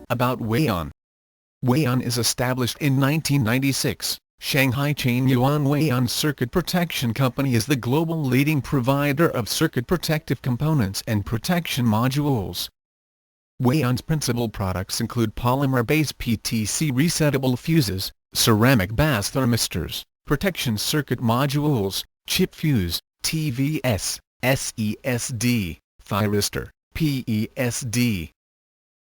About Weian. Weian is established in 1996. Shanghai chain Yuan Weian Circuit Protection Company is the global leading provider of circuit protective components and protection modules. Weian's principal products include polymer-based PTC resettable fuses, ceramic bath thermistors, protection circuit modules, chip fuse, TVS, SESD, thyristor, PSD.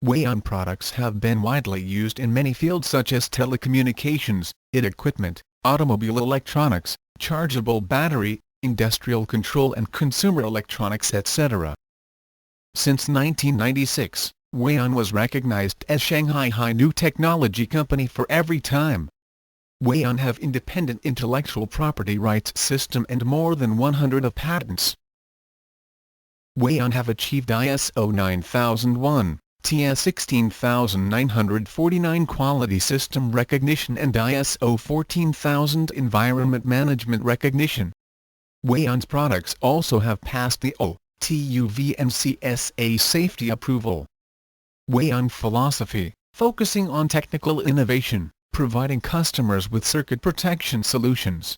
Weian products have been widely used in many fields such as telecommunications, IT equipment, automobile electronics, chargeable battery, industrial control and consumer electronics etc. Since 1996, Weian was recognized as Shanghai High New Technology Company for every time. Weian have independent intellectual property rights system and more than 100 of patents. Weian have achieved ISO 9001. TS 16949 Quality System Recognition and ISO 14000 Environment Management Recognition. Weian's products also have passed the O, TÜV and CSA safety approval. Weian philosophy, focusing on technical innovation, providing customers with circuit protection solutions.